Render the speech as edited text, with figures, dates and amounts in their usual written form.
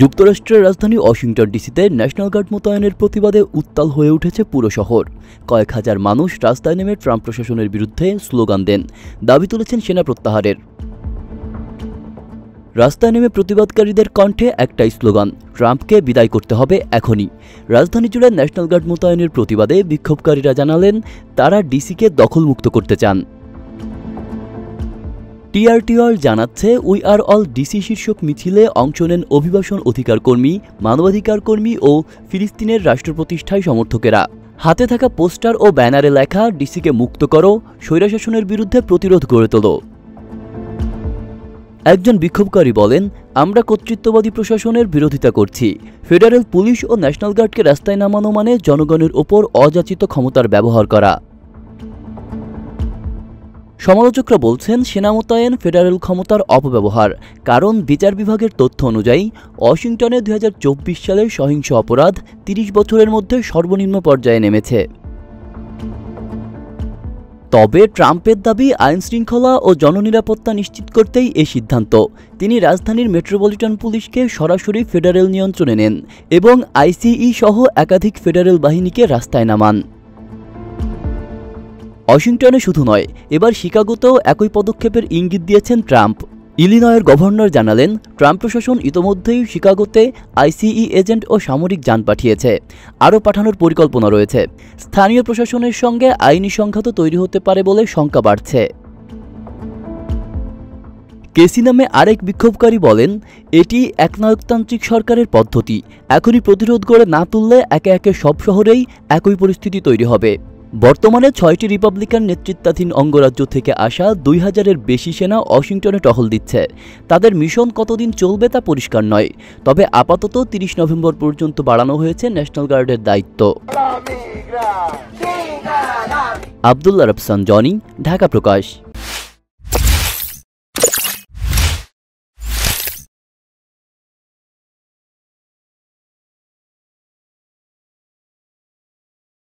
যুক্তরাষ্ট্রের রাজধানী Washington ডিসিতে national guard মোতায়েনের প্রতিবাদে উত্তাল হয়ে উঠেছে পুরো শহর। কয়েক হাজার মানুষ রাস্তায় নেমে ট্রাম্প প্রশাসনের বিরুদ্ধে স্লোগান দেন, দাবি তুলেছেন সেনা প্রত্যাহারের। রাস্তায় নেমে প্রতিবাদকারীদের কণ্ঠে একটাই স্লোগান, ট্রাম্পকে বিদায় করতে হবে এখনই। রাজধানী জুড়ে ন্যাশনাল গার্ড মোতায়েনের প্রতিবাদে বিক্ষোভকারীরা জানালেন তারা ডিসিকে দখলমুক্ত করতে চান। টিআরটিওয়াল জানাচ্ছে, উই আর অল ডিসি শীর্ষক মিছিলে অংশ নেন অভিবাসন অধিকার কর্মী, মানবাধিকার কর্মী ও ফিলিস্তিনের রাষ্ট্র প্রতিষ্ঠায় সমর্থকেরা। হাতে থাকা পোস্টার ও ব্যানারে লেখা, ডিসিকে মুক্ত করো, স্বৈরশাসনের বিরুদ্ধে প্রতিরোধ গড়ে তোলো। একজন বিক্ষোভকারী বলেন, আমরা কর্তৃত্ববাদী প্রশাসনের বিরোধিতা করছি। ফেডারেল পুলিশ ও ন্যাশনাল গার্ডকে রাস্তায় নামানো মানে জনগণের ওপর অযাচিত ক্ষমতার ব্যবহার করা। সমালোচকরা বলছেন, সেনা মোতায়েন ফেডারেল ক্ষমতার অপব্যবহার। কারণ বিচার বিভাগের তথ্য অনুযায়ী ওয়াশিংটনে 2024 সালের সহিংস অপরাধ 30 বছরের মধ্যে সর্বনিম্ন পর্যায়ে নেমেছে। তবে ট্রাম্পের দাবি, আইনশৃঙ্খলা ও জননিরাপত্তা নিশ্চিত করতেই এই সিদ্ধান্ত। তিনি রাজধানীর মেট্রোপলিটন পুলিশকে সরাসরি ফেডারেল নিয়ন্ত্রণে নেন এবং আইসিই সহ একাধিক ফেডারেল বাহিনীকে রাস্তায় নামান। ওয়াশিংটনে শুধু নয়, এবার শিকাগোতেও একই পদক্ষেপের ইঙ্গিত দিয়েছেন ট্রাম্প। ইলিনয়ের গভর্নর জানালেন, ট্রাম্প প্রশাসন ইতোমধ্যেই শিকাগোতে আইসিই এজেন্ট ও সামরিক যান পাঠিয়েছে। আরও পাঠানোর পরিকল্পনা রয়েছে। স্থানীয় প্রশাসনের সঙ্গে আইনি সংঘাত তৈরি হতে পারে বলে শঙ্কা বাড়ছে। কেসি নামে আরেক বিক্ষোভকারী বলেন, এটি একনায়কতান্ত্রিক সরকারের পদ্ধতি। এখনই প্রতিরোধ গড়ে না তুললে একে একে সব শহরেই একই পরিস্থিতি তৈরি হবে। বর্তমানে 6টি রিপাবলিকান নেতৃত্বাধীন অঙ্গরাজ্য থেকে আসা 2000-এর বেশি সেনা ওয়াশিংটনে টহল দিচ্ছে। তাদের মিশন কতদিন চলবে তা পরিষ্কার নয়। তবে আপাতত 30 নভেম্বর পর্যন্ত বাড়ানো হয়েছে ন্যাশনাল গার্ডের দায়িত্ব। আব্দুল্লাহ রফসান জনি, ঢাকা প্রকাশ।